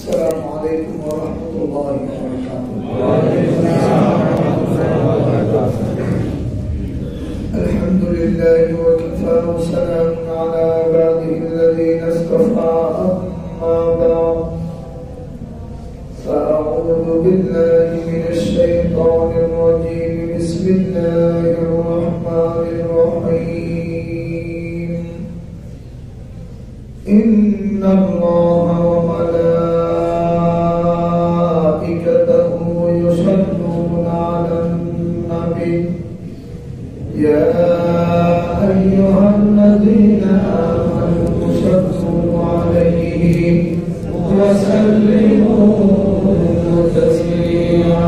السلام عليكم ورحمة الله وبركاته. الحمد لله وكفى وسلام على عباده الذين اصطفى. أما بعد فأعوذ بالله من الشيطان الرجيم. بسم الله الرحمن الرحيم. إن الله وملائكته يصلون على النبي يا أيها الذين آمنوا صلوا عليه وسلموا تسليما.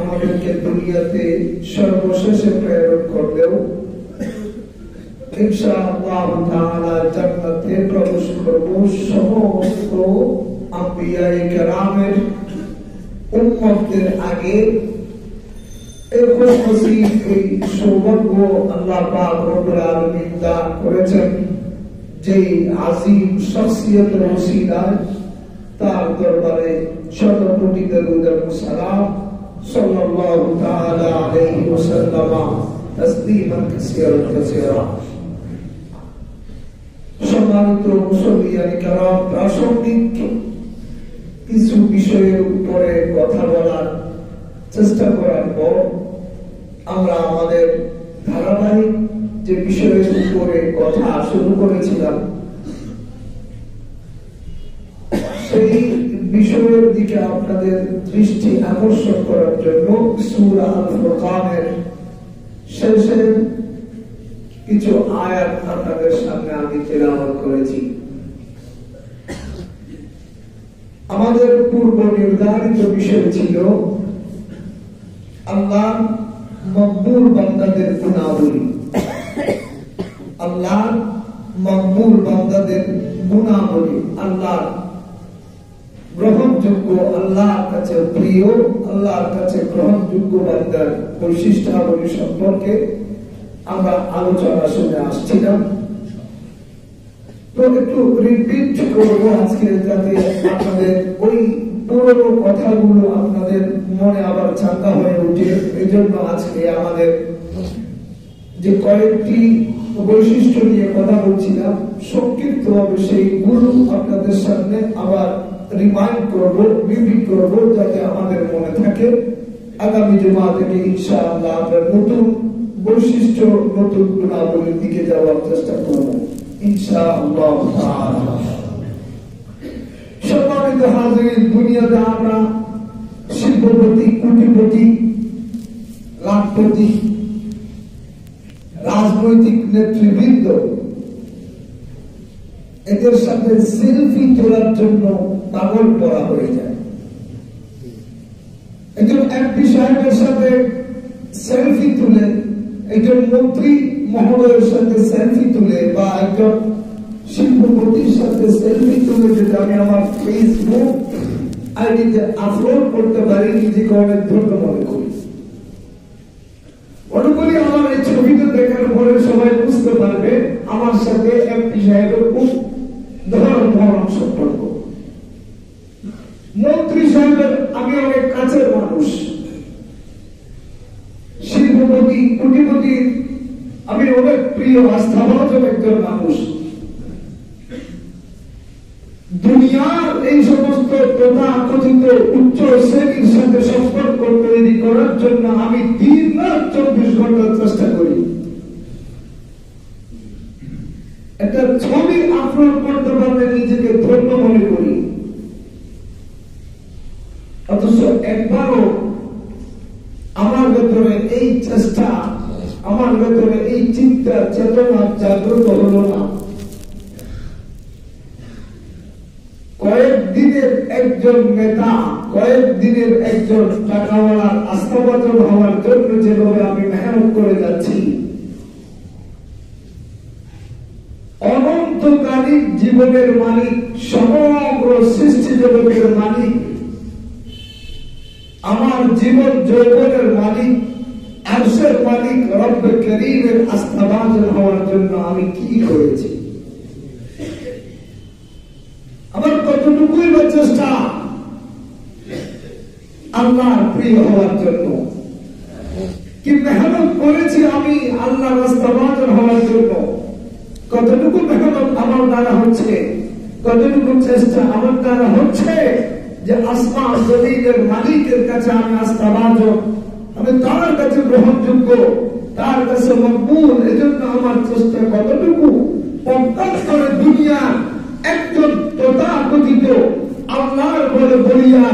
আমাদেরকে দুনিয়াতে সর্বশেষে প্রেরণ করলেও ইনশাআল্লাহ তাআলা জান্নাতে প্রবেশ করব সমস্ত আম্বিয়ায়ে কেরামের উম্মতদের আগে। এই খুশনসিব এই সৌভাগ্য আল্লাহ পাক রব্বুল আলামিন দান করেছেন যে আজিম শখসিয়তের ওসিলায় তার দরবারে শত কোটি দরুদ ও সালাম সাল্লাল্লাহু তাআলা আলাইহি ওয়াসাল্লাম তাসলিমান কাসীরান কাসীরা। সম্মানিত মুসল্লিয়ান কিরাম, প্রাসঙ্গিক কিছু বিষয়ের উপরে কথা বলার চেষ্টা করার পর আমরা আমাদের ধারাবাহিক যে বিষয়ের উপরে কথা শুরু করেছিলাম সেই বিষয়ের দিকে আপনাদের দৃষ্টি আকর্ষণ করার জন্য সূরা আল ফুরকানের শেষের কিছু আয়াত আপনাদের সামনে আমি তেলাওয়াত করেছি। আমাদের পূর্ব নির্ধারিত বিষয় ছিল আল্লাহ মকবুল বান্দাদের গুনাহগুলি, আল্লাহ মকবুল বান্দাদের গুনাহগুলি, আল্লাহ গ্রহণযোগ্য, আল্লাহর কাছে প্রিয়, আল্লাহর কাছে গ্রহণযোগ্য বান্দার বৈশিষ্ট্যাবলী সম্পর্কে আমরা আলোচনা শুনে আসছিলাম। তো একটু রিপিট করবো আজকে, যাতে আপনাদের ওই পুরনো কথাগুলো আপনাদের মনে আবার চাঙ্গা হয়ে উঠে। এই জন্য আজকে আমাদের যে কয়েকটি বৈশিষ্ট্য নিয়ে কথা বলছিলাম সংক্ষিপ্ত ভাবে সেইগুলো আপনাদের সামনে আবার রিমাইন্ড করবো, রিপিট করবো, যাতে আমাদের মনে থাকে। আগামী জুমা থেকে ইনশাআল্লাহ আমরা নতুন বৈশিষ্ট্য, নতুন গুণাবলীর দিকে যাওয়ার চেষ্টা করবো ইনশাআল্লাহ তাআলা। সম্মানিত হাজিরিন, দুনিয়াতে আমরা শিল্পপতি, কোটিপতি, লাখপতি, রাজনৈতিক নেতৃবৃন্দ এদের সাথে সেলফি তোলার জন্য পাগল পড়া হয়ে যায়। একজন এমপি সাহেবের সাথে সেলফি তুলে, একজন মন্ত্রী মহোদয়ের সাথে সেলফি তুলে, বা একজন শিল্পপতির সাথে সেলফি তুলে যদি আমি আমার ফেসবুক আইডিতে আপলোড করতে পারি, নিজেকে অনেক ধন্য মনে করি। মনে করি আমার এই ছবিটা দেখার পরে সবাই বুঝতে পারবে আমার সাথে এমপি সাহেবের খুব ধরন সম্পর্ক। মন্ত্রী সাহেবের আমি অনেক কাছের মানুষ, শিল্পপতি, কোটিপতি আমি অনেক প্রিয়, আস্থাভাজন একজন মানুষ। দুনিয়ার এই সমস্ত তথাকথিত উচ্চ শ্রেণীর সাথে সম্পর্ক তৈরি করার জন্য আমি দিন রাত 24 ঘন্টা চেষ্টা করি। একটা ছবি আপলোড করতে পারলে নিজেকে ধন্য মনে করি, অথচ একবারও আমার ভেতরে এই চেষ্টা, আমার ভেতরে এই চিন্তা চেতনা জাগ্রত হলো না। কয়েকদিনের একজন নেতা, কয়েকদিনের একজন টাকাওয়ালার আস্থাভাজন হওয়ার জন্য যেভাবে আমি মেহনত করে যাচ্ছি, অনন্তকালীন জীবনের মালিক, সমগ্র সৃষ্টি জগতের মালিক, আমার জীবন যৌবনের মালিক, আরশের মালিক রব্বে করিমের আস্থাভাজন হওয়ার জন্য আমি কি করেছি? আমার কতটুকুই বা চেষ্টা আল্লাহর প্রিয় হওয়ার জন্য, কি মেহনত করেছি আমি আল্লাহর আস্থাভাজন হওয়ার জন্য? কতটুকু মেহনত আমার দ্বারা হচ্ছে, কতটুকু চেষ্টা আমার দ্বারা হচ্ছে যে আসমান জমিনের মালিকের কাছে আমি আস্থাভাজন, আমি তার কাছে গ্রহণযোগ্য, তার কাছে মকবুল। এজন্য আমার চেষ্টা কতটুকু? পক্ষান্তরে দুনিয়া একজন তথাকথিত আল্লাহর বলে বলিয়া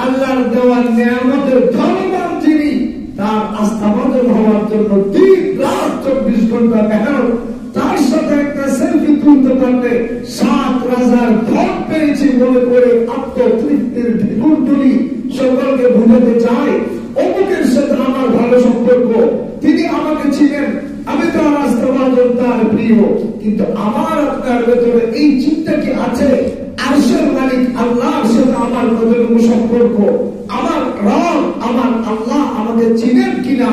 আল্লাহর দেওয়ার নিয়ামতের ধনবান যিনি, তার আস্থাভাজন হওয়ার জন্য দিন রাত 24 ঘন্টা মেহনত, তার সাথে একটা সেলফি তুলতে পারলে 7 রাজার ধন পেয়েছি মনে করে আত্মতৃপ্তির ঢেকুর তুলি, সকলকে বুঝাতে চাই অমুকের সাথে আমার ভালো সম্পর্ক, তিনি আমাকে ছিলেন, আমি তো রাস্তাবাজন তার প্রিয়, কিন্তু আমার আপনার ভেতরে এই চিন্তা কি আছে? আরশের মালিক আল্লাহর সাথে আমার কতটুকু সম্পর্ক, আমার রব আমার আল্লাহ আমাকে চিনেন কিনা,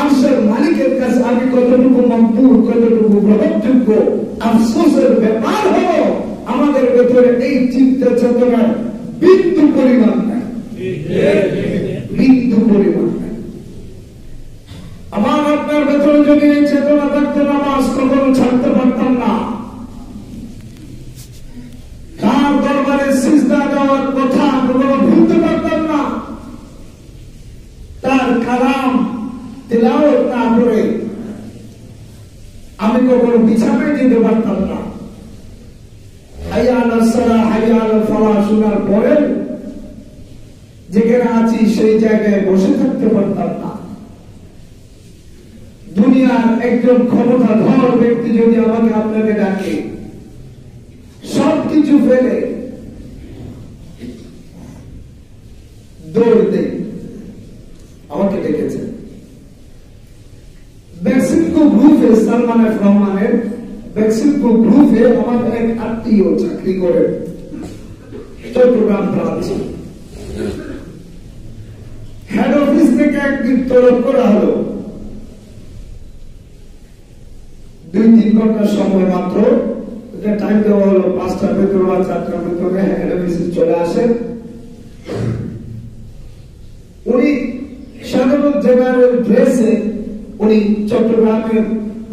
আরশের মালিকের কাছে আমি কতটুকু মকবুল, কতটুকু গ্রহণযোগ্য। আফসোসের ব্যাপার হলো আমাদের ভেতরে এই চিন্তা চেতনার বিন্দু পরিমাণ নাই, বিন্দু পরিমাণ নাই। আমার আপনার ভেতরে যদি এই চেতনা থাকতো, নামাজ কখনো ছাড়তে পারতাম না, তার দরবারে সিজদা দেওয়ার কথা কখনো ভুলতে পারতাম না, তার কালাম তিলাওয়াত না করে আমি কখনো বিছানায় যেতে পারতাম না। হাইয়া আলাস সালাহ, হাইয়া আলাল ফালাহ শোনার পরে যেখানে আছি সেই জায়গায় বসে থাকতে পারতাম না। দুনিয়ার একজন ক্ষমতাধর ব্যক্তি যদি আমাকে আপনাকে ডাকে, সবকিছু ফেলে দৌড় দেয়, আমাকে ডেকেছে। মেক্সিকো গ্রুপে সালমান এফ রহমানের মেক্সিকো গ্রুপে আমার এক আত্মীয় চাকরি করে চট্টগ্রাম ব্রাঞ্চে। হেড অফিস থেকে একদিন তলব করা হলো 2-3 ঘন্টা সময় মাত্র, টাইম দেওয়া হলো 5টার ভেতরে বা 4টার ভেতরে হেড অফিসে চলে আসেন। উনি সাধারণ জেনারেল ড্রেসে উনি চট্টগ্রামের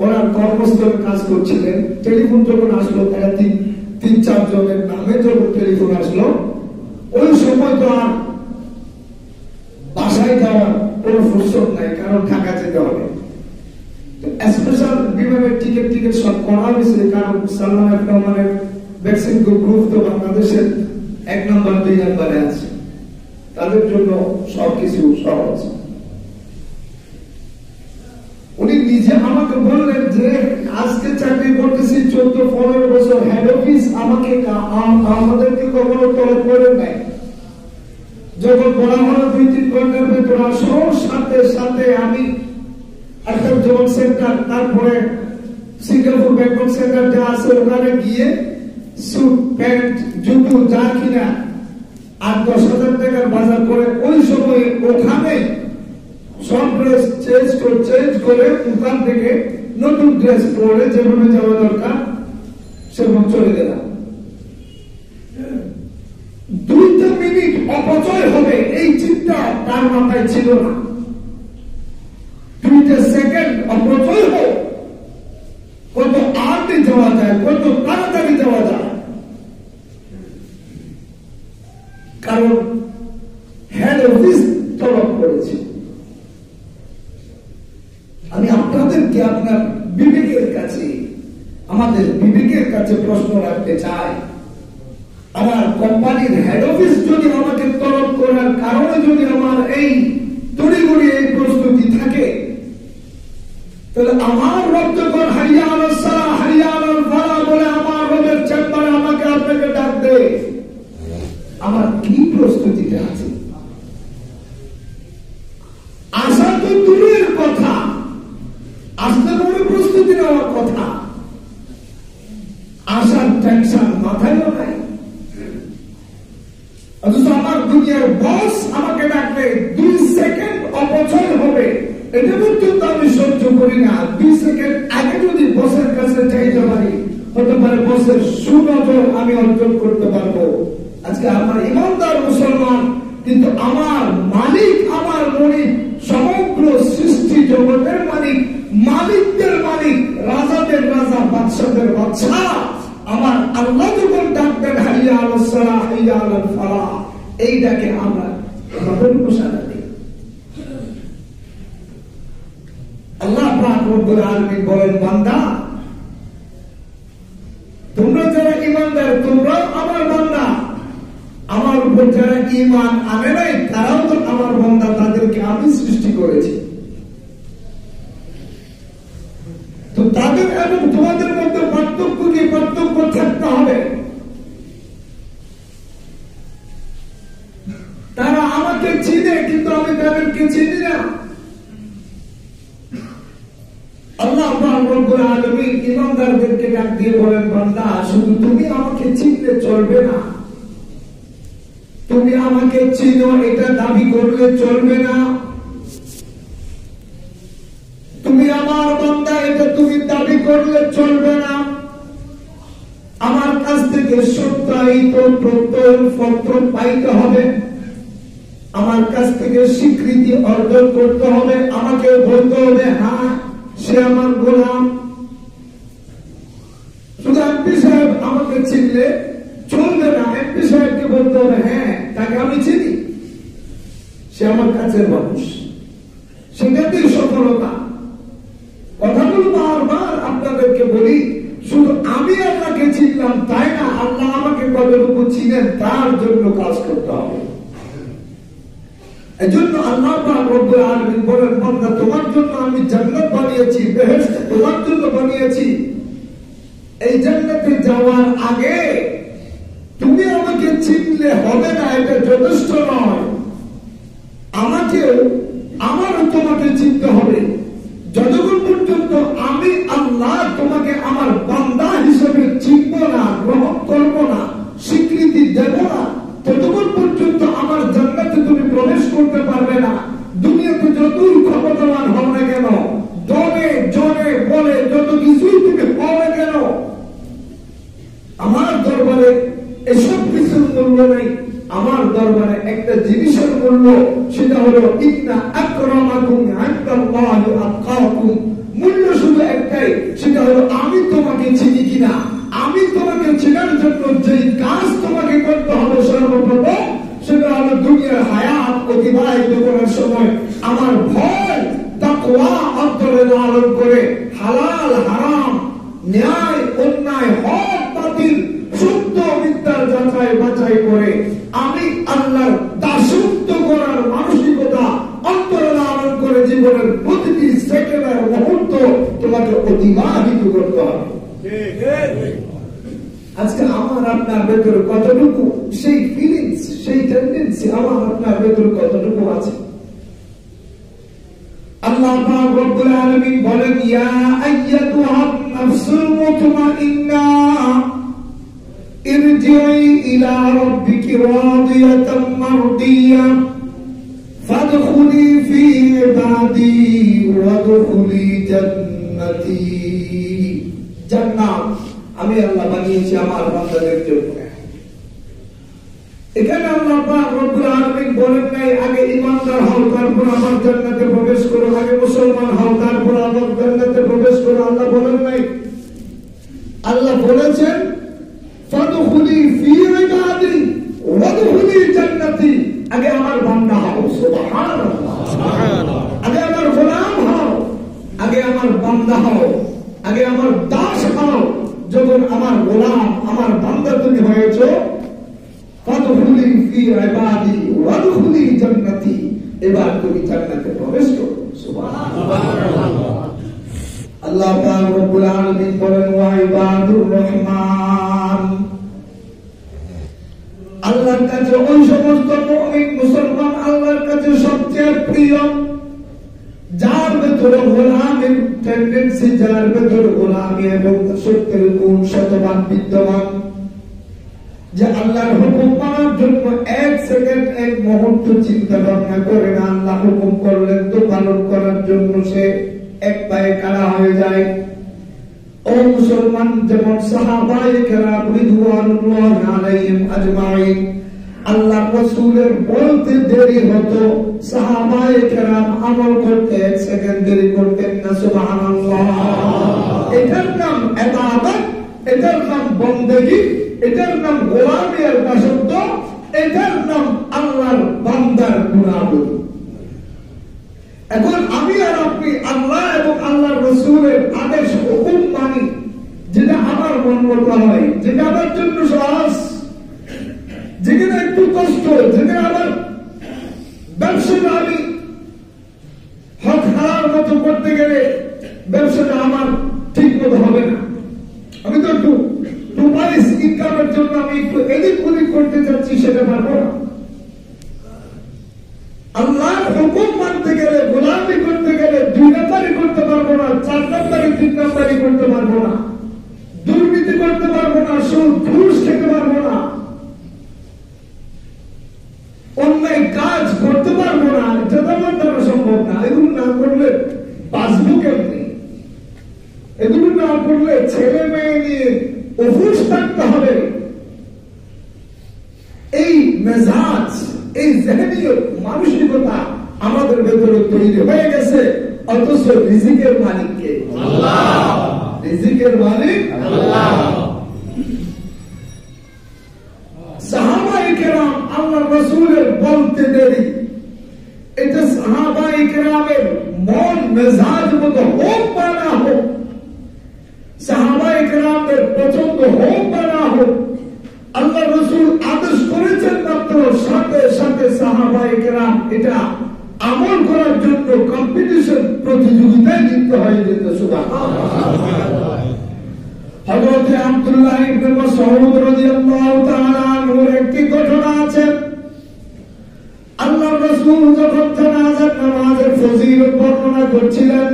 ওনার কর্মস্থলে কাজ করছিলেন। টেলিফোন যখন আসলো, তারা 3-4 জনের নামে যখন টেলিফোন আসলো, ওই সময় তো আর বাসায় যাওয়ার কোন ফুরসত নাই, কারণ ঢাকা যেতে হবে। স্পেশাল বিমানের টিকিট সব করা হয়েছে, কারণ সালমান এফ রহমানের মেক্সিকো গ্রুপ তো বাংলাদেশের 1 নম্বর 2 নম্বরে আছে, তাদের জন্য সবকিছু সহজ। উনি নিজে আমাকে বললেন যে আজকে চাকরি করতেছি 14-15 বছর, হেড অফিস আমাদেরকে কখনো তলব করে নাই। যখন বলা হলো 2-3 ঘন্টার ভেতর আসো, সাথে সাথে আমি একটা জব সেন্টার, তারপরে সিঙ্গাপুর ব্যাংকক সেন্টার যা আছে ওখানে গিয়ে স্যুট প্যান্ট জুতো যা কিনা 8-10 হাজার টাকার বাজার করে ওই সময় ওখানে সব ড্রেস চেঞ্জ করে ওখান থেকে নতুন ড্রেস পরে যেভাবে যাওয়া দরকার সেরকম চলে গেলাম। 2 মিনিট অপচয় হবে এই চিন্তা তার মাথায় ছিল না। 2 সেকেন্ড অপচয় হোক, কত আগে যাওয়া যায়, কত তাড়াতাড়ি যাওয়া যায়, কারণ হেড অফিস তলব করেছে। আমি আপনাদেরকে আপনার বিবেকের কাছে, আমাদের বিবেকের কাছে প্রশ্ন রাখতে চাই, আমার কোম্পানির হেড অফিস যদি আমাকে তলব করার কারণে যদি আমার এই তড়িঘড়ি এই প্রস্তুতি থাকে, তাহলে আমার রব যখন হাইয়া আলাস সালাহ, হাইয়া আলাল ফালাহ বলে আমার রবের চেম্বারে আমাকে আপনাকে ডাক দেয়, আমার কি প্রস্তুতিতে আছে? আশা তো দূরের কথা, আসতে বড় প্রস্তুতি নেওয়ার কথা, আশার টেনশন মাথায়ও নাই। অথচ আমার দুনিয়ার বস আমাকে ডাকলে 2 সেকেন্ড অপচয় হবে, এটা পর্যন্ত আমি সহ্য করি না। 2 সেকেন্ড আগে যদি বসের কাছে চাইতে পারি, হতে পারে বসের সুনজর আমি অর্জন করতে পারবো। আজকে আমার ইমানদার মুসলমান, কিন্তু আমার মালিক, আমার মনিক, সমগ্র সৃষ্টি জগতের মালিক, মালিকদের মালিক, রাজাদের রাজা, বাদশাদের বাদশা, আমার আল্লাহ যখন ডাকবেন হাইয়া আলাস সালাহ, হাইয়া আলাল ফালাহ, এই ডাকে আমরা আমাদের ঘোষণা দিই। আল্লাহ পাক রব্বুল আলামিন বলেন, বান্দা তোমরা যারা ঈমানদার, তোমরা আমার বান্দা। আমার উপর যারা ঈমান আনে নাই তারাও তো আমার বান্দা, তাদেরকে আমি সৃষ্টি করেছি। তো তাদের এবং তোমাদের মধ্যে পার্থক্য কি? পার্থক্য থাকতে হবে। তারা আমাকে চিনে, কিন্তু আমি তাদেরকে চিনি না। আল্লাহ পাক রব্বুল আলামিন ইমানদারদেরকে ডাক দিয়ে বলেন, বান্দা শুধু তুমি আমাকে চিনলে চলবে না, তুমি আমাকে চিনো এটা দাবি করলে চলবে না, তুমি আমার বান্দা এটা তুমি দাবি করলে চলবে না। আমার কাছ থেকে সত্যায়িত প্রত্যয়নপত্র পাইতে হবে, আমার কাছ থেকে স্বীকৃতি অর্জন করতে হবে, আমাকে বলতে হবে হ্যাঁ সে আমার গোলাম। শুধু এমপি সাহেব আমাকে চিনলে চলবে না, এমপি সাহেবকে বলতে হবে হ্যাঁ তাকে আমি চিনি, সে আমার কাছের মানুষ, সেটাতেই সফলতা। কথাগুলো বারবার আপনাদেরকে বলি, শুধু আমি আল্লাহকে চিনলাম তাই না, আল্লাহ আমাকে কতটুকু চিনেন তার জন্য কাজ করতে হবে। এজন্য আল্লাহ পাক রব্বুল আলামিন বলেন, বান্দা তোমার জন্য আমি জান্নাত বানিয়েছি, বেহেশত তোমার জন্য বানিয়েছি। এই জান্নাতে যাওয়ার আগে তুমি আমাকে চিনলে হবে না, এটা যথেষ্ট নয়, আমারও তোমাকে চিনতে হবে। যতক্ষণ পর্যন্ত আমি আল্লাহ তোমাকে আমার বান্দা হিসেবে চিনব না, গ্রহণ করব না, স্বীকৃতি দেব না, ততক্ষণ পর্যন্ত আমার জান্নাতে তুমি প্রবেশ করতে পারবে না। দুনিয়াতে যতই ক্ষমতাবান হও না কেন, দলে জনে বলে যত কিছুই তুমি হও না কেন, আমার দরবারে এসব কিছুর মূল্য নেই। আমার দরবারে একটা জিনিসের মূল্য, সেটা হলো ইন্না আকরামাকুম ইনদাল্লাহি আতকাকুম। মূল্য শুধু একটাই, সেটা হলো আমি তোমাকে চিনি কিনা। আমি তোমাকে চেনার জন্য যে কাজ তোমাকে করতে হবে সর্বপ্রথম, সেটা হলো দুনিয়ার হায়াত অতিবাহিত করার সময় আমার ভয় তাকওয়া অন্তরে লালন করে হালাল হারাম, ন্যায় অন্যায়, হক বাতিল, সত্য মিথ্যার যাচাই বাছাই করে আমি আল্লাহর দাসত্ব করার মানসিকতা অন্তরে লালন করে জীবনের প্রতিটি সেকেন্ডের মুহূর্ত তোমাকে অতিবাহিত করতে হবে। আজকে আমার আপনার ভেতরে কতটুকু সেই ফিলিংস, সেই টেন্ডেন্সি আমার আপনার ভেতরে কতটুকু আছে? আল্লাহ পাক রব্বুল আলামিন বলেন, ইয়া আইয়াতুহান নাফসুল মুতমাইন্না ইরজিই ইলা রাব্বিকি রাদিয়াতাম মারদিয়া ফাদখুলি ফি ইবাদি ওয়াদখুলি জান্নাতি। জান্নাত আমি আল্লাহ বানিয়েছি আমার বান্দাদের জন্য। এখানে আল্লাহ পাক রব্বুল আলামিন বলেন নাই আগে ঈমানদার হও তারপর আমার জান্নাতে প্রবেশ করো, আগে মুসলমান হও তারপর আমার জান্নাতে প্রবেশ করো। আল্লাহ বলেন নাই, আল্লাহ বলেছেন ফাদখুলি ফি ইবাদি ওয়াদখুলি জান্নাতি। আগে আমার বান্দা হও, সুবহানাল্লাহ, আগে আমার গোলাম হও, আগে আমার বান্দা হও, আগে আমার দাস হও। যখন আমার গোলাম আমার বান্দা তুমি হয়েছো, ফাদখুলি ফি ইবাদি ওয়াদখুলি জান্নাতি, এবার তুমি জান্নাতে প্রবেশ করো। সুবহানাল্লাহ। আল্লাহ পাক রব্বুল আলামিন বলেন, ওয়া ইবাদুর রহমান। আল্লাহর কাছে ওই সমস্ত মুমিন মুসলমান আল্লাহর কাছে সবচেয়ে প্রিয়, যার ভেতরে গোলামের টেন্ডেন্সি, যার ভেতরে গোলামি এবং সত্যের গুণ শতভাগ বিদ্যমান, যে আল্লাহর হুকুম মানার জন্য এক সেকেন্ড এক মুহূর্ত চিন্তা ভাবনা করে না, আল্লাহ হুকুম করলেন তো পালন করার জন্য সে এক পায়ে খাড়া হয়ে যায়। ও মুসলমান, যেমন সাহাবায়ে কেরাম রিদওয়ানুল্লাহি আলাইহিম আজমাইন, আল্লাহ রাসূলের বলতে দেরি হতো, সাহাবায়ে কেরাম আমল করতে এক সেকেন্ড দেরি করতেন না। সুবহানাল্লাহ। এটার নাম ইবাদত, এটার নাম বন্দেগী, এটার নাম গোলামি আর দাসত্ব, এটার নাম আল্লাহর বান্দার গুনাহগার। এখন আমি আর আপনি আল্লাহ এবং আল্লাহর রাসূলের আদেশ হুকুম মানি, যেটা আমার মন মতো হয়, যেটা আমার জন্য সহজ, যেখানে একটু কষ্ট, যেখানে আমার ব্যবসাটা আমি হক হারার মতো করতে গেলে ব্যবসাটা আমার ঠিক মতো হবে না। আমি তো একটু টুপাইস ইনকামের জন্য আমি একটু এদিক ওদিক করতে চাচ্ছি, সেটা পারবো না। আল্লাহর হুকুম মানতে গেলে, গোলামি করতে গেলে 2 নাম্বারই করতে পারবো না, 4 নাম্বার এগুলো না করলে ছেলে মেয়ে নিয়ে অভুষ থাকতে হবে। এই মেজাজ, এই জেহেনিয়ত, মানসিকতা আমাদের ভেতরে তৈরি হয়ে গেছে, অথচ রিজিকের মালিক কে? আল্লাহ। রিজিকের মালিক আল্লাহ। সাহাবায়ে কেরাম আল্লাহর রাসূলের বলতে দেরি, এটা সাহাবায়ে কেরামের মন মেজাজ মতো হোক বা না হোক, সাহাবায়ে কেরামের পছন্দ হোক বা না হোক, আল্লাহ রাসূল আদেশ করেছেন মাত্র সাথে সাথে সাহাবায়ে কেরাম এটা আমল করার জন্য কম্পিটিশন, প্রতিযোগিতায় লিপ্ত হয়ে যেত। সুবহানাল্লাহ। হযরত আব্দুল্লাহ ইবনে মাসউদ রাদিয়াল্লাহু তাআলা আনহুর একটি ঘটনা আছে। আল্লাহর রাসূল যখন জানাজার নামাজের ফজিলত বর্ণনা করছিলেন,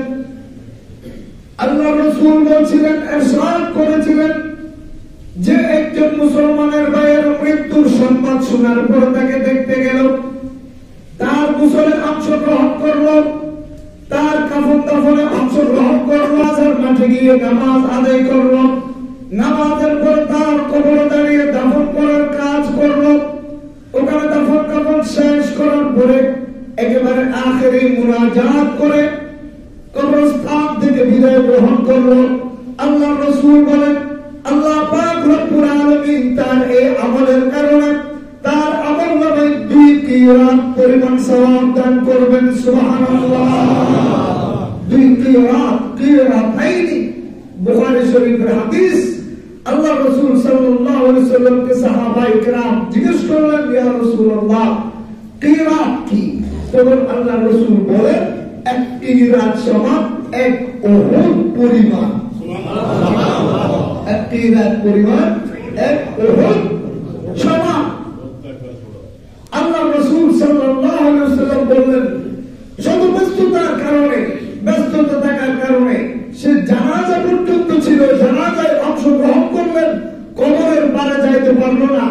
আল্লাহর রাসূল বলছিলেন, ইরশাদ করেছিলেন যে একজন মুসলমানের ভাইয়ের মৃত্যুর সংবাদ শোনার পর তাকে দেখতে গেল, তার গোসলে অংশগ্রহণ করলো, তার কাফন দাফনে অংশগ্রহণ করলো, আজার মাঠে গিয়ে নামাজ আদায় করলো, নামাজের পর তার কবরে দাঁড়িয়ে দাফন করার কাজ করলো। ওখানে দাফন কাফন শেষ করার পরে একেবারে আখেরি মুনাজাত করে কবরস্থান থেকে বিদায় গ্রহণ করলো। আল্লাহ রাসূল বলেন, আল্লাহ পাক রব্বুল আলামিন তার এই আমলের কারণে তার আমল নামায় 2 কিরাত পরিমাণ সওয়াব দান করবেন। সুবহানাল্লাহ। 2 কিরাতাইনি, বুখারী শরীফের হাদিস। আল্লাহ রাসূল সাল্লাল্লাহু আলাইহি ওয়াসাল্লামকে সাহাবায়ে কেরাম জিজ্ঞেস করলেন, ইয়া রাসূলুল্লাহ, কিরাত কি? তখন আল্লাহ রাসূল বলেন, 1 কিরাত সমান 1 উহুদ পরিমাণ। সুবহানাল্লাহ। 1 কিরাত পরিমাণ 1 উহুদ সমান। আল্লাহ রাসূল সাল্লাল্লাহু আলাইহি ওয়াসাল্লাম বললেন, শুধু ব্যস্ততার কারণে, ব্যস্ততা থাকার কারণে সে জানাজা পর্যন্ত ছিল, জানাজায় অংশগ্রহণ করলেন, কবরের পারে যাইতে পারল না,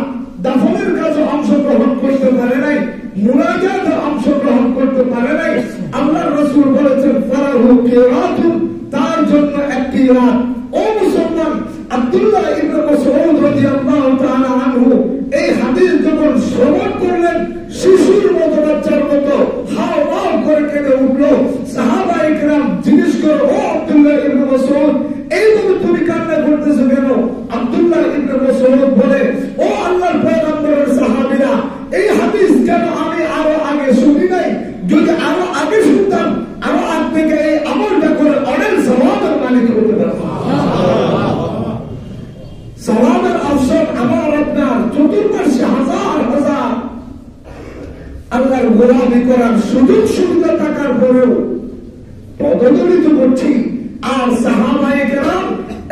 দাফনের কাজে অংশগ্রহণ করতে পারে নাই, মুনাজাতে অংশগ্রহণ করতে পারে নাই। আল্লাহ রাসূল বলেছেন, ফারাহু কিরাতুন, তার জন্য 1 কিরাত। ও মুসলমান, আব্দুল্লাহ ইবনে মাসউদ রাদিয়াল্লাহু তাআলা আনহু এই হাদিস যখন শ্রবণ করলেন, শিশুর মতো, বাচ্চার মতো হাও মাও করে কেঁদে উঠলো। সাহাবায়ে কেরাম জিজ্ঞেস করল, ও আব্দুল্লাহ ইবনে মাসউদ, এইভাবে তুমি কান্না করতেছো কেন? আব্দুল্লাহ ইবনে মাসউদ বলে, ও আল্লাহর পয়গম্বরের সাহাবীরা, এই হাদিস কেন আমি আরো আগে শুনি নাই? যদি আরো আগে শুনতাম, আরো আগ থেকে এই আমলটা করে অনেক সওয়াবের মালিক হতে পারতাম। সওয়াবের অবসর আমার আপনার চতুর্পাশে হাজার হাজার আল্লাহর গোলামি করার সুযোগ সুবিধা থাকার পরেও পদদলিত করছি। আর সাহাবায়ে কেরাম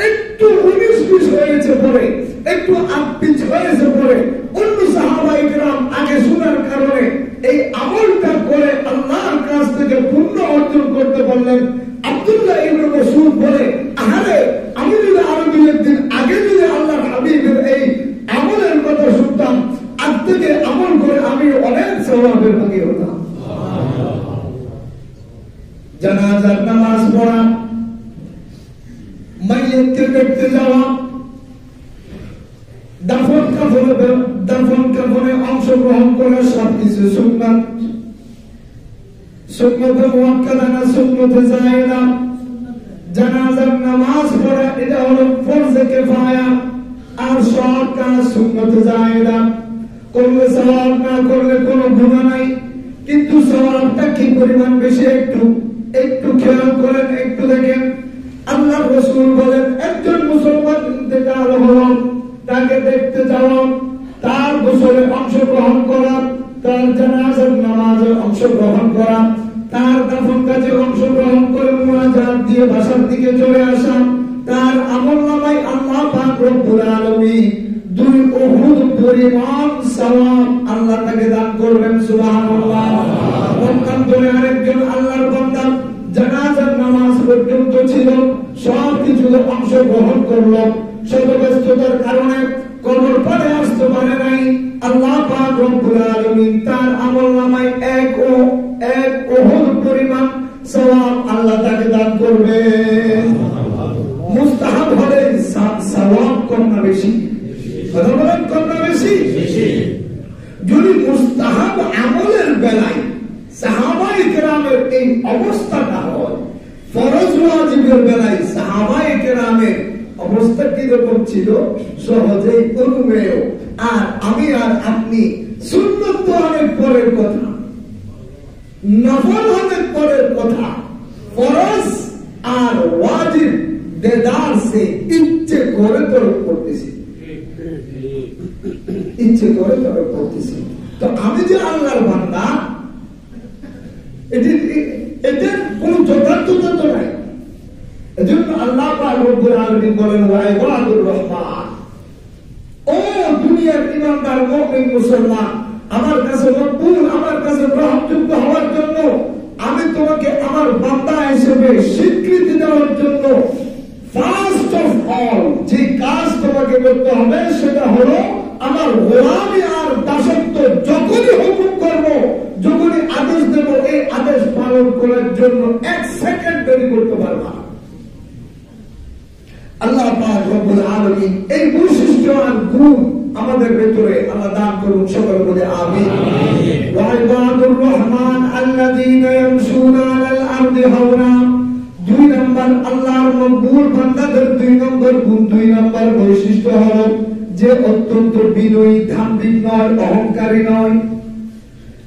একটু 19-20 হয়েছে পরে, একটু আপিছ হয়েছে পরে, অন্য সাহাবায়ে কেরাম আগে শোনার কারণে এই আমলটা করে আল্লাহর কাছ থেকে পুণ্য অর্জন করতে পারলেন। আব্দুল্লাহ ইবনে মাসউদ বলে, আরে আমি যদি আরো 2 দিন আগে যদি আল্লাহর হাবিবের এই আমলের কথা শুনতাম, আজ থেকে আমল করে আমি অনেক সওয়াবের ভাগী হতাম। জানাজার নামাজ পড়া, মাইয়িতকে দেখতে যাওয়া, দাফন কাফনে অংশগ্রহণ করা সবকিছু সুন্নাত। সুন্নতে মুআক্কাদা না সুন্নতে জায়েদা। জানাজার নামাজ পড়া এটা হলো ফরজে কিফায়া, আর সব কাজ সুন্নতে জায়েদা। করলে সওয়াব, না করলে কোনো গুনাহ নাই, কিন্তু সওয়াবটা কি পরিমাণ বেশি একটু খেয়াল করেন, একটু দেখেন। আল্লাহ রাসূল বলেন, একজন মুসলমান ইন্তেকাল হলো, তাকে দেখতে যাওয়া, তার গোসলে অংশগ্রহণ করা, তার জানাজার নামাজে অংশগ্রহণ করা, তার দাফন কাজে অংশগ্রহণ করে মুনাজাত দিয়ে বাসার দিকে চলে আসা, তার আমলনামায় আল্লাহ পাক রব্বুল আলামিন 2 উহুদ পরিমাণ সওয়াব আল্লাহ তাকে দান করবেন। সুবহানাল্লাহ। পক্ষান্তরে আরেকজন আল্লাহর বান্দা জানাজার নামাজ পর্যন্ত ছিল, সব কিছুতে অংশগ্রহণ করলো, শত ব্যস্ততার কারণে কবর পাড়ে আসতে পারে নাই। আল্লাহ পাক রব্বুল আলামিন তার আমলনামায় 1 উহুদ পরিমাণ সওয়াব আল্লাহ তাকে দান করবেন। যুগের বেলায় সাহাবায়ে কেরামের অবস্থা কিরকম ছিল, সহজেই অনুমেয়। আর আমি আর আপনি সুন্নত তো অনেক পরের কথা, নফল অনেক পরের কথা, ফরজ আর ওয়াজিব দেদার সে ইচ্ছে করে তরক করতেছি, ইচ্ছে করে তরক করতেছি। তো আমি যে আল্লাহর বান্দা, এটার কোন যথার্থতা তো নাই। এজন্য আল্লাহ পাক রব্বুল আলামিন বলেন, ওয়া ইবাদুর রহমান, ও দুনিয়ার ইমানদার মুমিন মুসলমান, আমার কাছে মকবুল, আমার কাছে গ্রহণযোগ্য হওয়ার জন্য আমি তোমাকে আমার বান্দা হিসেবে স্বীকৃতি দেওয়ার জন্য ফার্স্ট অফ অল যে কাজ তোমাকে করতে হবে সেটা হলো আমার গোলামি আর দাসত্ব। যখনই হুকুম করব, যখনই আদেশ দেব, এই আদেশ পালন করার জন্য এক সেকেন্ড দেরি করতে পারবা। আল্লাহ পাক রব্বুল আলামিন এই বৈশিষ্ট্য আর গুণ আমাদের ভেতরে আল্লাহ দান করুন, সকলে বলে আমিন। ওয়া ইবাদুর রহমান আল্লাযীনা ইয়ামশুনা আলাল আরদি হাওনা, 2 নম্বর আল্লাহর মকবুল বান্দাদের 2 নম্বর গুণ, 2 নম্বর বৈশিষ্ট্য হলো যে অত্যন্ত বিনয়ী, দাম্ভিক নয়, অহংকারী নয়,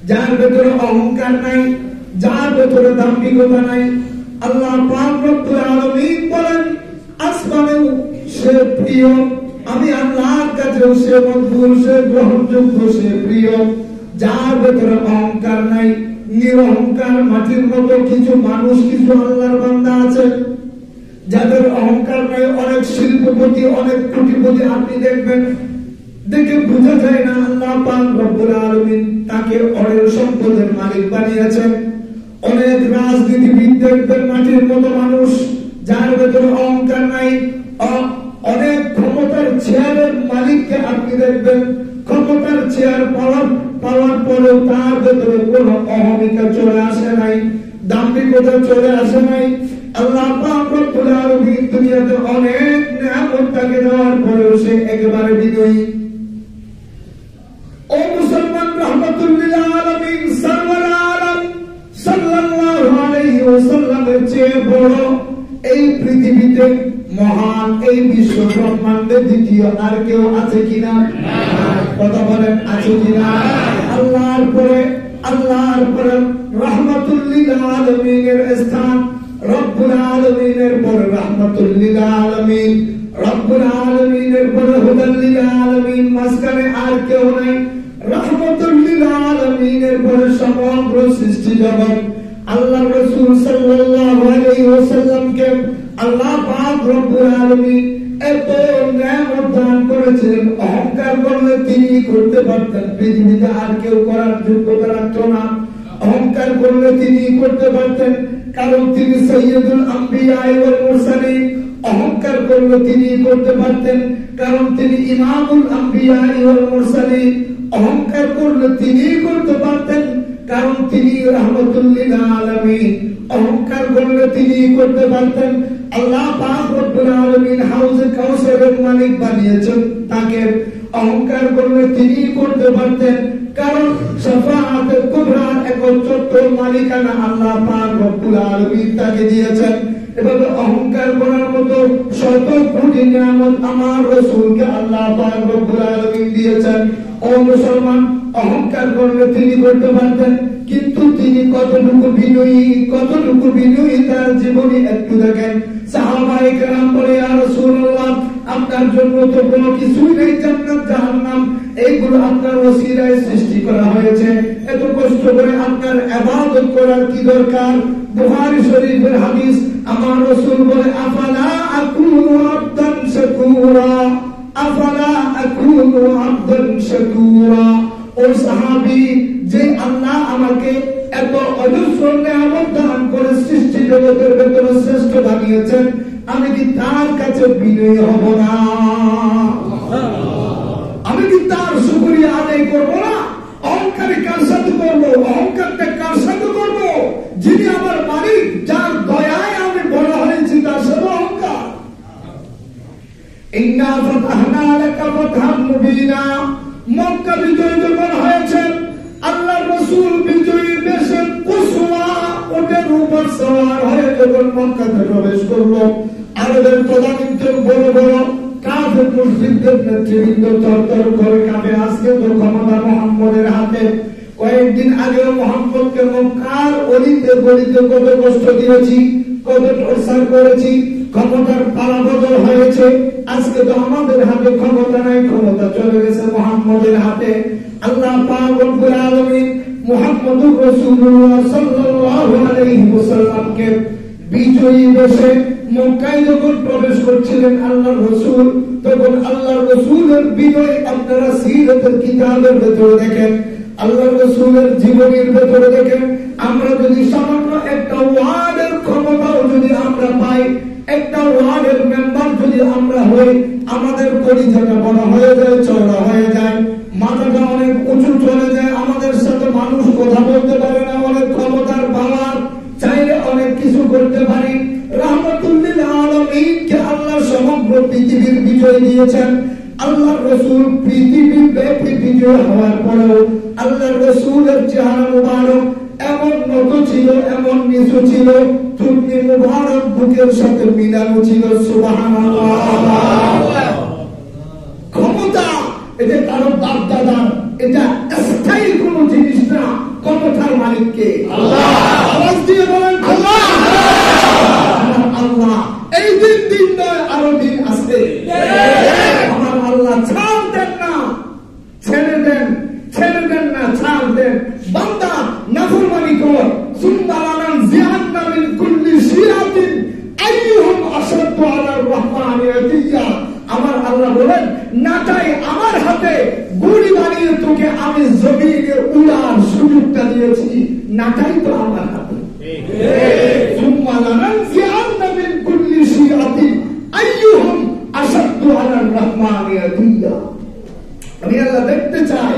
যার ভেতরে অহংকার নাই, যার ভেতরে দাম্ভিকতা নাই। আল্লাহ পাক রব্বুল আলামিন বলেন, আসমানেও সে প্রিয়, আমি আল্লাহর কাছেও সে মকবুল, সে গ্রহণযোগ্য, সে প্রিয়। যার ভেতরে অহংকার নাই, নিরহংকার, মাটির মতো কিছু মানুষ, কিছু আল্লাহর বান্দা আছে যাদের অহংকার নাই। অনেক শিল্পপতি, অনেক কোটিপতি আপনি দেখবেন, দেখে বোঝা যায় না আল্লাহ পাক রব্বুল আলামিন তাকে অঢেল সম্পদের মালিক বানিয়েছেন। অনেক রাজনীতিবিদ দেখবেন মাটির মতো মানুষ, যার ভেতরে অহংকার নাই। অনেক ক্ষমতার চেয়ারের মালিককে আপনি দেখবেন, ক্ষমতার চেয়ার পাওয়ার পরেও তার ভেতরে কোনো অহমিকা চলে আসে নাই, দাম্ভিকতা চলে আসে নাই। আল্লাহ পাক রব্বুল আলামিন দুনিয়াতে অনেক নিয়ামত তাকে দেওয়ার পরেও সে একেবারে বিনয়ী। ও মুসলমান, রাহমাতুল আলামিন সারওয়ার আলম সাল্লাল্লাহু আলাইহি ওয়াসাল্লামের চেয়ে বড় এই পৃথিবীতে, মহান এই বিশ্ব ব্রহ্মাণ্ডে দ্বিতীয় আর কেউ আছে কিনা? কথা বলেন, আছে কিনা? আল্লাহর পরে রাহমাতুল লিল আলামিনের স্থান, রব্বুল আলামিনের পরে রাহমাতুল লিল আলামিন, রব্বুল আলামিনের পরে হুদাল লিল আলামিন, মাঝখানে আর কেউ নাই। রাহমাতুল লিল আলামিনের পরে সমগ্র সৃষ্টি জগৎ। আল্লাহ রাসূল সাল্লাল্লাহু আলাইহি ওয়াসাল্লামকে আল্লাহ পাক রব্বুল আলামিন এত নিয়ামত দান করেছেন, অহংকার করলে তিনি করতে পারতেন, পৃথিবীতে আর কেউ করার যোগ্যতা রাখতো না। অহংকার করলে তিনি করতে পারতেন, কারণ তিনি সাইয়্যিদুল আম্বিয়া ওয়াল মুরসালিন। অহংকার করলে তিনি করতে পারতেন, কারণ তিনি ইমামুল আম্বিয়া ওয়াল মুরসালিন। অহংকার করলে তিনি করতে পারতেন, কারণ তিনি রাহমাতুল লিল আলামিন। অহংকার করলে তিনি করতে পারতেন। আল্লাহ পাক রব্বুল আলামিন হাউজে কাউসারের মালিক বানিয়েছেন তাকে। অহংকার করলে তিনি করতে পারতেন, কারণ শাফাআতুল কুবরার একচ্ছত্র মালিকানা আল্লাহ পাক রব্বুল আলামিন তাকে দিয়েছেন। এভাবে অহংকার করার মতো শত কোটি নিয়ামত আমার রাসূলকে আল্লাহ পাক রব্বুল আলামিন দিয়েছেন। ও মুসলমান, অহংকার করলে তিনি করতে পারতেন, কিন্তু তিনি কতটুকু বিনয়ী তার জীবনী একটু দেখেন। সাহাবায়ে কেরাম বলে, ইয়া রাসূলুল্লাহ, আপনার জন্য তো কোনো কিছুই নেই, জান্নাত জাহান্নাম এইগুলো আপনার ওসিলায় সৃষ্টি করা হয়েছে, এত কষ্ট করে আপনার ইবাদত করার কি দরকার? বুখারী শরীফের হাদিস, আমার রাসূল বলে, আফালা আকুনু আবদান শাকুরা, আফালা আকুনু আবদান শাকুরা। ও সাহাবী, যে আল্লাহ আমাকে এত অজস্র নিয়ামত দান করে সৃষ্টি জগতের ভেতরে শ্রেষ্ঠ বানিয়েছেন, আমি কি তার কাছে বিনয়ী হব না? আমি কি তার শুকরিয়া আদায় করব না? অহংকারী কার সাথে করব? অহংকারটা কার সাথে করব? যিনি আমার মালিক, যার দয়ায় আমি বড় হয়েছি, তার সাথে অহংকার। ইন্না ফাতাহনা লাকা ফাতহান মুবিনা, মক্কা বিজয় যখন হয়েছে, আল্লাহর রাসূল বিজয়ী বেশে কুসওয়া উটের উপর সওয়ার হয়ে যখন মক্কাতে প্রবেশ করলো, আরবের প্রধানমন্ত্রী বড় বড় কাফের মুশরিকদের নেতৃবৃন্দ তরতর করে কাঁপে। আজকে তো ক্ষমতা মুহাম্মদের হাতে। কয়েকদিন আগে মুহাম্মদকে মক্কার অলিতে গলিতে কত কষ্ট দিয়েছি, কত টর্চার করেছি, ক্ষমতার পালাবদল হয়েছে। আজকে তো আমাদের হাতে ক্ষমতা নাই, ক্ষমতা চলে গেছে মুহাম্মদের হাতে। আল্লাহ পাক রব্বুল আলামিন মুহাম্মদুর রাসূলুল্লাহ সাল্লাল্লাহু আলাইহি ওয়াসাল্লামকে বিজয়ী বেশে মক্কায় যখন প্রবেশ করছিলেন আল্লাহর রাসূল, তখন আল্লাহর রাসূলের বিজয় আপনারা সিরাতের কিতাবের ভেতরে দেখেন, আল্লাহর রাসূলের জীবনীর ভেতরে দেখেন। আমরা যদি সামান্য একটা ওয়ার্ডের ক্ষমতাও যদি আমরা পাই, একটা ওয়ার্ডের মেম্বার যদি আমরা হই, আমাদের পরিচয়টা বড় হয়ে যায়, চওড়া হয়ে যায়, মাথাটা অনেক উঁচু চলে যায়, আমাদের সাথে মানুষ কথা বলতে পারে না, অনেক ক্ষমতার পাওয়ার চাইলে অনেক কিছু করতে পারি। রাহমাতুল্লিল আলামিনকে আল্লাহ সমগ্র পৃথিবীর বিজয় দিয়েছেন। আল্লাহর রাসূল পৃথিবীর ব্যাপী বিজয় হওয়ার পরেও আল্লাহর রাসূলের চেহারা মুবারক এমন নত ছিল, এমন নিচু ছিল, থুতনি মুবারক বুকের সাথে মিলানো ছিল। সুবহানাল্লাহ। ক্ষমতা এটা কারো বাপ দাদা, এটা স্থায়ী কোন জিনিস না। ক্ষমতার মালিককে আল্লাহ। আওয়াজ দিয়ে বলেন আল্লাহ। আল্লাহ। এই দিন দিন নয়, আরো দিন আছে। আমার আল্লাহ ছাড় দেন না, ছেড়ে দেন, ছেড়ে দেন না, ছাড় দেন। বান্দা নাফরমানি কর, সুম্মা লানানজিআন্না মিন কুল্লি শিয়াতিন আইয়ুহুম আশাদ্দু আলার রাহমানি আতিয়া। আমার আল্লাহ বলেন, নাটাই আমার হাতে, গুলি বানিয়ে তোকে আমি জমিনে উড়ার সুযোগটা দিয়েছি, নাটাই তো আমার হাতে। সুম্মা লানানজিআন্না মিন কুল্লি শিয়াতিন আইয়ুহুম আশাদ্দু আলার রাহমানি আতিয়া। আমি আল্লাহ দেখতে চাই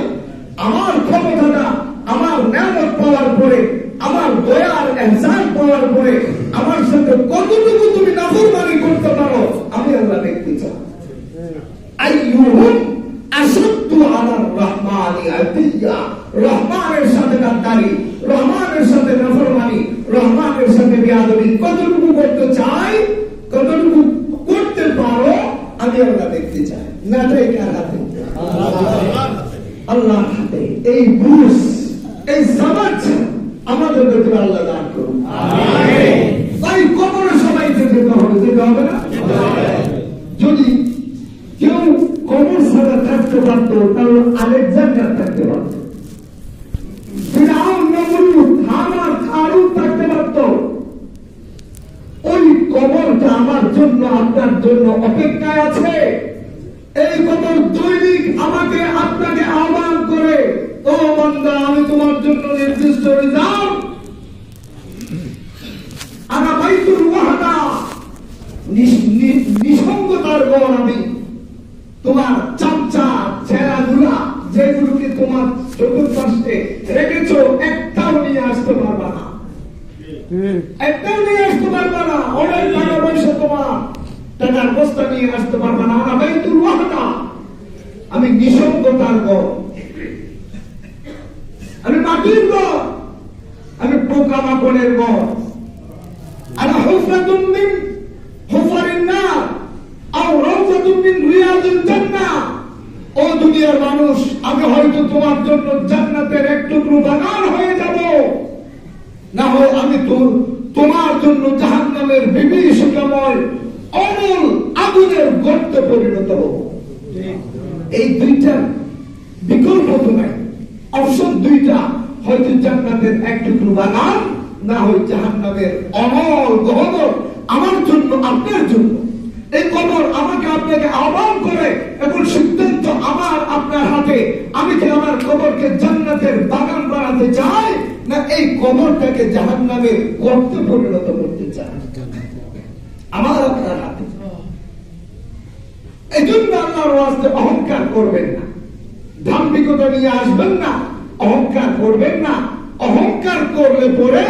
আমার ক্ষমতাটা, আমার নিয়ামত পাওয়ার পরে, আমার দয়ার ইহসান পাওয়ার পরে আমার সাথে কতটুকু তুমি নাফরমানি করতে পারো, আমি আল্লাহ দেখতে চাই। আইয়ুহুম আশাদ্দু আলার রাহমানি আতিয়া। রহমানের সাথে গাদ্দারি, রহমানের সাথে নাফরমানি, রহমানের সাথে বেয়াদবি কতটুকু করতে চাই, কতটুকু করতে পারো, আমি আল্লাহ দেখতে চাই। নাটাই কার হাতে? আল্লাহর হাতে। এই বুঝ, এই সমাজ আমাদের ভেতরে আল্লাহ দান করুন। আমিন। তাই কবরে সবাইকে যেতে হবে, যেতে হবে না? যদি কেউ কবর ছাড়া থাকতে পারতো, তাহলে আলেকজান্ডার থাকতে পারত, ফিরআউন, নমরুদ, হামান, কারুন থাকতে পারত। ওই কবরটা আমার জন্য, আপনার জন্য অপেক্ষায় আছে। এই কবর দৈনিক আমাকে আপনাকে আহ্বান করে, ও বান্দা, আমি তোমার জন্য নির্দিষ্ট রিজার্ভ, আনা বাইতুল ওয়াহদা, নিঃসঙ্গতার ঘর আমি। তোমার চামচা ছেঁড়াগুলা যেগুলোকে তোমার চতুর্পাশে রেখেছো, একটাও নিয়ে আসতে পারবা না, একটাও নিয়ে আসতে পারবা না। অনেক টাকা পয়সা তোমার, টাকার বস্তা নিয়ে আসতে পারবা না। আনা বাইতুল ওয়াহদা, আমি নিঃসঙ্গতার ঘর, আমি মাটির ঘর, আমি পোকামাকড়ের ঘর। আনা হুফরাতুম মিন হুফারিন নার আও রাওযাতুম মিন রিয়াদিল জান্নাহ। ও দুনিয়ার মানুষ, আমি হয়তো তোমার জন্য জান্নাতের এক টুকরো বাগান হয়ে যাব, না হয় আমি তোমার জন্য জাহান্নামের বিভীষিকাময় অমল আগুনের গর্তে পরিণত হব। এই দুইটা বিকল্প তো নাই, অপশন দুইটা, হয়তো জান্নাতের এক টুকরো বাগান, না হয় জাহান্নামের অমল গহ্বর আমার জন্য, আপনার জন্য। এই কবর আমাকে আপনাকে আহ্বান করে, এখন সিদ্ধান্ত আমার আপনার হাতে। আমি কি আমার কবরকে জান্নাতের বাগান বানাতে চাই, না এই কবরটাকে জাহান্নামের গর্তে পরিণত করতে চাই? আমার আপনার হাতে। এই জন্য আল্লাহর ওয়াস্তে অহংকার করবেন না, দাম্ভিকতা নিয়ে আসবেন না, অহংকার করবেন না। অহংকার করলে পরে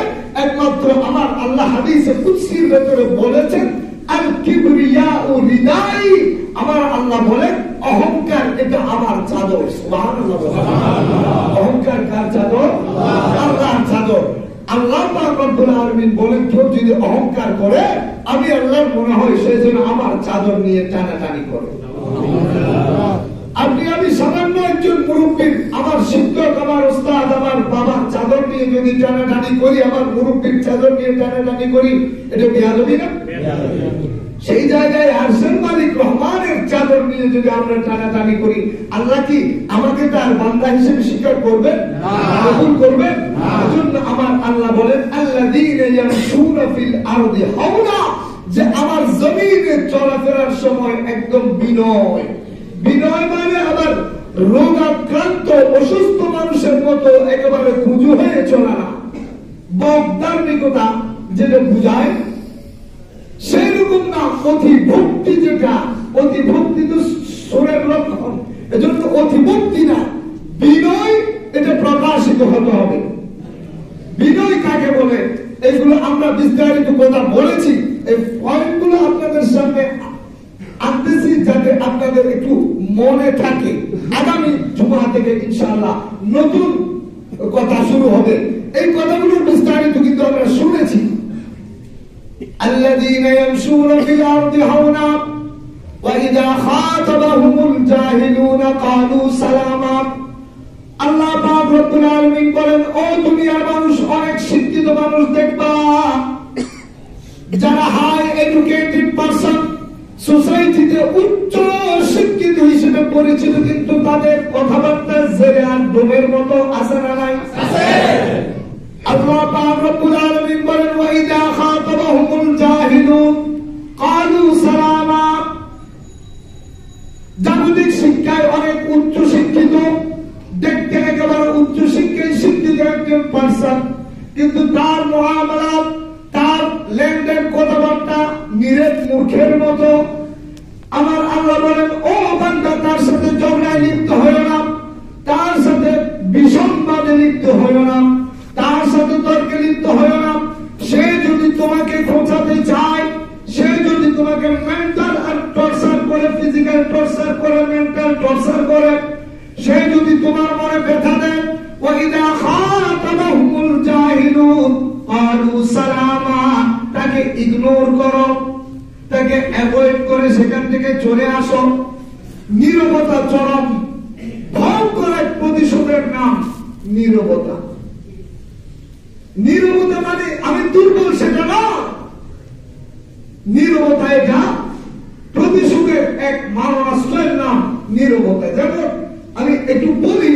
একমাত্র আমার আল্লাহ হাদিসে কুদসির ভেতরে বলেছেন, আল কিবরিয়াউ রিদাই। আমার আল্লাহ বলেন, অহংকার এটা আমার চাদর। সুবহানাল্লাহ। অহংকার কার চাদর? আল্লাহর চাদর। আল্লাহ পাক রব্বুল আলামিন বলেন কেউ যদি অহংকার করে আমি আল্লাহর মনে হয় সে যেন আমার চাদর নিয়ে টানাটানি করে। আপনি আমি সামান্য একজন মুরব্বীর, আমার শিক্ষক, আমার ওস্তাদ, আমার বাবার চাদর নিয়ে যদি টানাটানি করি, আমার মুরব্বীর চাদর নিয়ে টানাটানি করি, এটা বেয়াদবি না? সেই জায়গায় আরশের মালিক রহমানের চাদর নিয়ে যদি আমরা টানাটানি করি, আল্লাহ কি আমাকে তার বান্দা হিসেবে স্বীকার করবেন? কবুল করবেন? এজন্য আমার আল্লাহ বলেন আল্লাযীনা ইয়ামশুনা ফিল আরদি হাওনা, যে আমার জমিনে চলাফেরার সময় একদম বিনয়। বিনয় মানে আবার রোগাক্রান্ত অসুস্থ মানুষের মতো একেবারে খুঁজু হয়ে চলা না, বদার্মিকতা যেটা বুঝায় সেরকম না। অতিভক্তি, যেটা অতিভক্তি তো সুরের লক্ষণ, এজন্য অতিভক্তি না, বিনয় এটা প্রকাশিত হতে হবে। বিনয় কাকে বলে এগুলো আমরা বিস্তারিত কথা বলেছি, এই পয়েন্টগুলো আপনাদের সামনে আনতেছি যাতে আপনাদের একটু মনে থাকে। আগামী জুমা থেকে ইনশাআল্লাহ নতুন কথা শুরু হবে। এই কথাগুলো বিস্তারিত কিন্তু আমরা শুনেছি। আল্লাযীনা ইয়ামশুনা ফিল আরদি হাওনা ওয়া ইযা খাতাবাহুমুল জাহিলুনা ক্বালু সালামা। আল্লাহ পাক রব্বুল আলামিন বলেন, ও দুনিয়ার মানুষ, অনেক শিক্ষিত মানুষ দেখবা যারা হাই এডুকেটেড পারসন, সোসাইটিতে উচ্চ শিক্ষিত হিসেবে পরিচিত, কিন্তু তাদের কথাবার্তা জেরে আর ডোমের মতো আছে না নাই? আছে। আল্লাহ পাক রব্বুল আলামিন বলেন, ওয়া ইযা খাতাবাহুমুল জাহিলুন ক্বালু সালামা। জাগতিক শিক্ষায় অনেক উচ্চ শিক্ষিত, দেখতে একেবারে উচ্চ শিক্ষায় শিক্ষিত একজন পারসন, কিন্তু তার মুআমালাত, তার লেনদেন, কথাবার্তা নিরেট মূর্খের মতো। আমার আল্লাহ বলেন, ও বান্দা, তার সাথে ঝগড়ায় লিপ্ত হইও না, তার সাথে বিসম্বাদে লিপ্ত হইও না, তার সাথে তর্কে লিপ্ত হইও না। সে যদি তোমাকে খোঁচাতে চায়, সে যদি তোমাকে মেন্টাল আর টর্চার করে, ফিজিক্যাল টর্চার করে, মেন্টাল টর্চার করে, সে যদি তোমার মনে ব্যথা দেয়, ওয়া ইযা খাতাবাহুমুল জাহিলুন ক্বালু সালামা, তাকে ইগনোর করো, তাকে অ্যাভয়েড করে সেখান থেকে চলে আসো। নীরবতা চরম ভয়ঙ্কর এক প্রতিশোধের নাম, নীরবতা। নীরবতা মানে আমি দুর্বল সেটা না, নীরবতা এটা প্রতিশোধের এক মারণাস্ত্রের নাম, নীরবতা। যেমন আমি একটু বলি,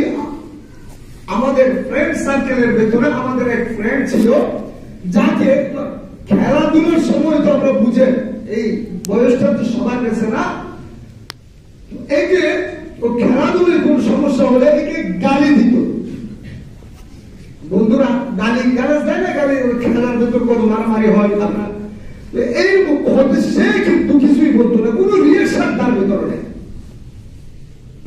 আমাদের ফ্রেন্ড সার্কেলের ভেতরে আমাদের এক ফ্রেন্ড ছিল, যাকে খেলাধুলার সময় তো আমরা বুঝে, এই বয়সটা তো সবার কাছে না, এই যে খেলাধুলায় কোন সমস্যা হলে একে গালি দিত। বন্ধুরা গালি গালাজ দেয় না, গালি খেলার ভেতর কত মারামারি হয় আপনার, এই হতে সে কিন্তু কিছুই বলতো না, কোন রিয়েকশন তার ভেতরে নেই।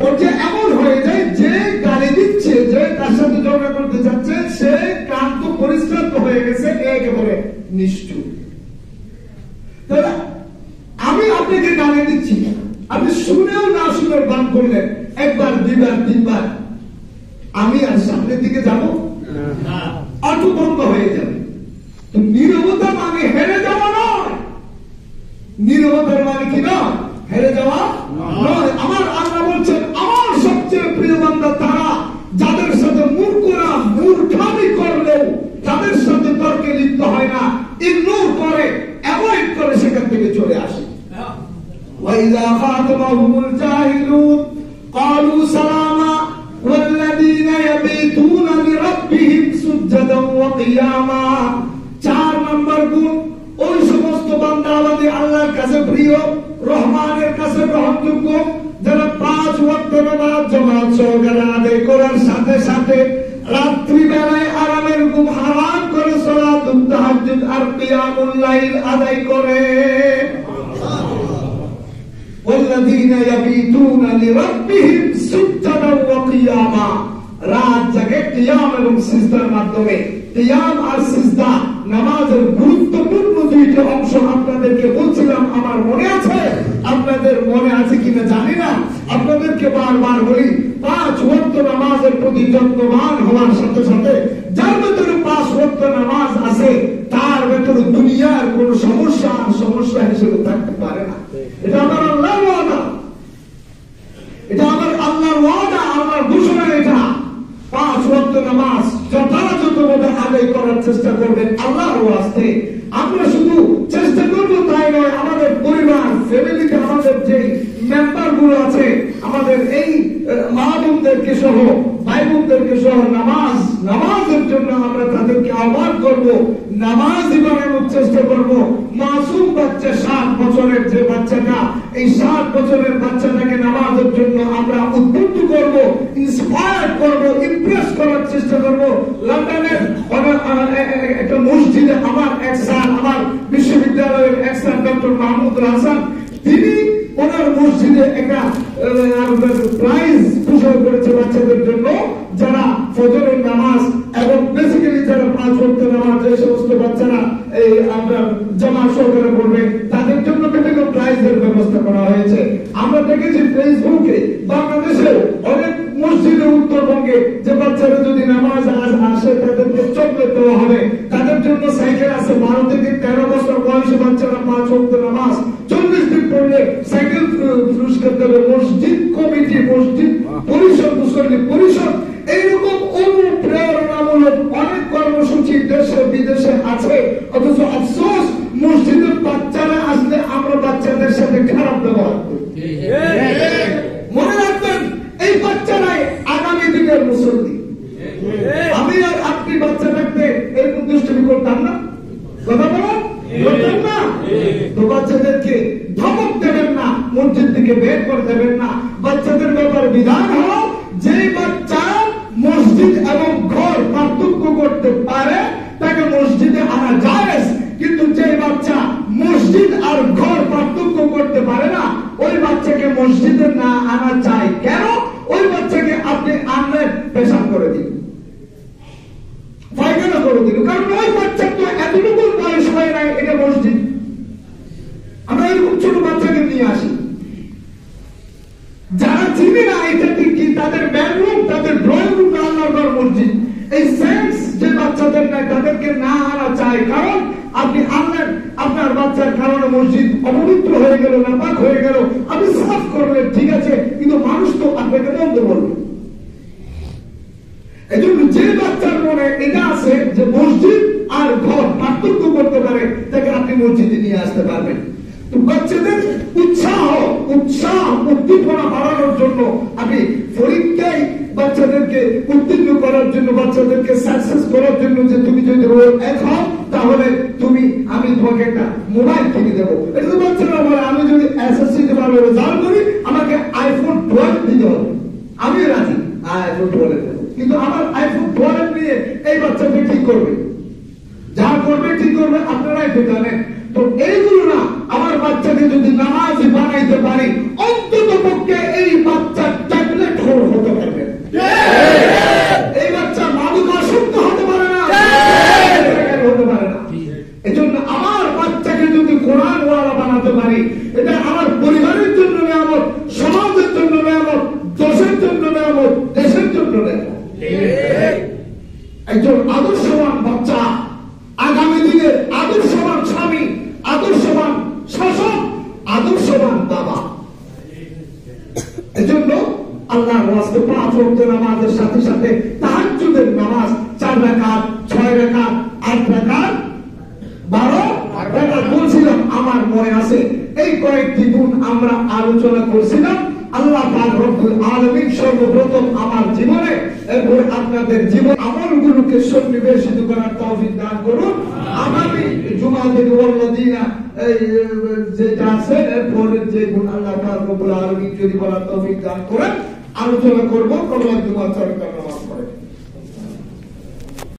পর্যায়ে এমন হয়ে যায় যে গালি দিচ্ছে, যে তার সাথে ঝগড়া করতে যাচ্ছে, সে ক্লান্ত পরিশ্রান্ত হয়ে গেছে, একেবারে নিষ্ঠুর। তাহলে আমি আপনাকে গালি দিচ্ছি, আপনি শুনেও না শুনে বান করলেন, একবার, দুইবার, তিনবার, আমি আর সামনের দিকে যাব? অটো বন্ধ হয়ে যাবে। তো নীরবতা মানে হেরে যাওয়া নয়, নীরবতার মানে কি নয়, হেরে যাওয়া নয়। আমার আল্লাহ বলছেন, আমার সবচেয়ে প্রিয় বান্দা তারা যাদের সাথে মূর্খরা মূর্খামি করলেও যাদের সাথে তর্কে লিপ্ত হয় না, ইগনোর করে, অ্যাভয়েড করে, সেখান থেকে চলে আসে। وَإِذَا خَاطَبَهُمُ الْجَاهِلُونَ قَالُوا سَلَامًا وَالَّذِينَ يَبِيتُونَ لِرَبِّهِمْ سُجَّدًا وَقِيَامًا। 4 নম্বর গুণ, ওই সমস্ত বান্দা আমাদের আল্লাহর কাছে প্রিয়, রহমানের কাছে গ্রহণযোগ্য, যারা 5 ওয়াক্ত নামাজ জামাত সহকারে আদায় করার সাথে সাথে রাত্রি বেলায় আরামের ঘুম হারাম করে সালাতুত তাহাজ্জুদ আর কিয়ামুল লাইল আদায় করে। والذين يبيتون لربهم سجدا وقياما। রাত জাগে কিয়াম এবং সিজদার মাধ্যমে। কিয়াম আর সিজদা নামাজের গুরুত্বপূর্ণ দুইটা অংশ আপনাদেরকে বলছিলাম, আমার মনে আছে, আপনাদের মনে আছে কিনা জানি না। আপনাদেরকে বারবার বলি, 5 ওয়াক্ত নামাজের প্রতি যত্নবান হওয়ার সাথে সাথে যার ভিতরে 5 ওয়াক্ত নামাজ আছে তার ভেতরে দুনিয়ার কোন সমস্যা সমস্যা হিসেবে থাকতে পারে না। এটা আমার আল্লাহর ওয়াদা, এটা আমার আল্লাহর ওয়াদা, আল্লাহর ঘোষণা। এটা 5 ওয়াক্ত নামাজ যথাযথভাবে আদায় করার চেষ্টা করবেন আল্লাহর ওয়াস্তে। আমরা শুধু চেষ্টা করবো তাই নয়, আমাদের পরিবার ফ্যামিলিতে আমাদের যে মেম্বার গুলো আছে, আমাদের এই মা বোনদেরকে সহ ভাই বোনদেরকে সহ নামাজের জন্য আমরা তাদেরকে আহ্বান করবো, নামাজ বানানোর চেষ্টা করবো। মাসুম বাচ্চা 7 বছরের যে বাচ্চাটা, এই 7 বছরের বাচ্চাটাকে নামাজের জন্য আমরা উদ্বুদ্ধ করবো, ইন্সপায়ার করবো, ইমপ্রেস করার চেষ্টা করবো। লন্ডনের একটা মসজিদে আমার এক স্যার, আমার বিশ্ববিদ্যালয়ের এক স্যার ডক্টর মাহমুদুল হাসান, তিনি ওনার মসজিদে একটা প্রাইজ ঘোষণা করেছে বাচ্চাদের জন্য, যারা ফজরের নামাজ এবং বেসিক্যালি যারা 5 ওয়াক্ত নামাজ যে সমস্ত বাচ্চারা এই আমরা জামাত সহকারে পড়বে তাদের জন্য বিভিন্ন প্রাইজের ব্যবস্থা করা হয়েছে। আমরা দেখেছি ফেসবুকে বাংলাদেশে অনেক মসজিদে উত্তরবঙ্গে যে বাচ্চারা যদি নামাজ আসে তাদেরকে চকলেট দেওয়া হবে, তাদের জন্য সাইকেল আছে। 12 থেকে 13 বছর বয়সী বাচ্চারা 5 ওয়াক্ত নামাজ 40 দিন পড়লে সাইকেল পুরস্কার দেবে মসজিদ কমিটি, মসজিদ পরিষদ, মুসল্লি পরিষদ। এইরকম অনুপ্রেরণামূলক অনেক কর্মসূচি দেশে বিদেশে আছে, অথচ আফসোস মসজিদের বাচ্চারা আসলে আমরা বাচ্চাদের সাথে খারাপ ব্যবহার করি। মনে রাখবেন, এই বাচ্চারাই আগামী দিনের মুসল্লি। আমি আর আপনি বাচ্চা থাকতে এরকম দুষ্টুমি করতাম না, কথা বলেন, করতাম না? তো বাচ্চাদেরকে ধমক দেবেন না, মসজিদ থেকে বের করে দেবেন না। বাচ্চাদের ব্যাপারে বিধান হলো, যে বাচ্চা মসজিদ এবং ঘর পার্থক্য করতে পারে তাকে মসজিদে আনা জায়েজ, কিন্তু যে বাচ্চা মসজিদ আর ঘর পার্থক্য করতে পারে না ওই বাচ্চাকে মসজিদে না আনা চাই। কেন? ওই বাচ্চাকে আপনি আনলেন, পেশাব করে দিন, পায়খানা করে দিন, কারণ ওই বাচ্চার তো এতটুকু বয়স হয় নাই এটা মসজিদ। আমরা এরকম ছোট বাচ্চাকে নিয়ে আসি, যারা চিনি না এটা কি তাদের বেডরুম, তাদের ড্রয়িং রুম না আল্লাহর ঘর মসজিদ। এই সেন্স যে বাচ্চাদের নাই তাদেরকে না আনা চাই, কারণ আপনি আনলেন, আপনার বাচ্চার কারণে মসজিদ অপবিত্র হয়ে গেল, নাপাক হয়ে গেল, আপনি সাফ করলেন, ঠিক আছে, কিন্তু মানুষ তো আপনাকে বন্ধ বলবে। এই জন্য যে বাচ্চার মনে এটা আছে যে মসজিদ আর ঘর পার্থক্য করতে পারে, তাকে আপনি মসজিদে নিয়ে আসতে পারবেন। তো বাচ্চাদের উৎসাহ উদ্দীপনা বাড়ানোর জন্য আপনি পরীক্ষায় বাচ্চাদেরকে উত্তীর্ণ করার জন্য, বাচ্চাদেরকে সাকসেস করার জন্য, যে তুমি যদি এক হও তাহলে আমি তোমাকে একটা মোবাইল কিনে দেবো। এটা তো বাচ্চারা বলে, আমি যদি এসএসসি তে ভালো রেজাল্ট করি আমাকে আইফোন 12 দিতে হবে, আমি রাজি আইফোন 12 দেবো। কিন্তু আমার আইফোন 12 নিয়ে এই বাচ্চাকে ঠিক করবে, যা করবে ঠিক করবে আপনারাই তো জানেন। তো এইগুলো না, আমার বাচ্চাকে যদি নামাজি বানাইতে পারি, অন্তত পক্ষে এই বাচ্চা ট্যাবলেট হতে পারবে, এই বাচ্চা মাদকাসক্ত হতে পারে না, হতে পারে না। এজন্য আমার বাচ্চাকে যদি কোরআন ওয়ালা বানাতে পারি, এটা আমার পরিবারের জন্য নিয়ামত, সমাজের জন্য নিয়ামত, দেশের জন্য নিয়ামত, দেশের জন্য নিয়ামত। একজন আদর্শবান বাচ্চা আগামী দিনের আদর্শবান স্বামী, আদর্শবান শাসক, আদর্শবান বাবা। এজন্য আল্লাহর ওয়াস্তে 5 ওয়াক্ত নামাজের সাথে সাথে তাহাজ্জুদের নামাজ 4 রাকাত, 6 রাকাত, 8 রাকাত, 12 রাকাত বলছিলাম, আমার মনে আছে। এই কয়েকটি গুণ আমরা আলোচনা করছিলাম। আল্লাহ পাক রব্বুল আলামিন সর্বপ্রথম আমার জীবনে এবং আপনাদের জীবন আমলগুলোকে সন্নিবেশিত করার তৌফিক দান করুন। আগামী জুমা থেকে ওয়াল্লাযিনা যেটা আছে এরপরের যে গুণ আল্লাহ পাক রব্বুল আলামিন যদি বলার তৌফিক দান করেন আলোচনা করব। কবুল দোয়া চরকার নামাজ।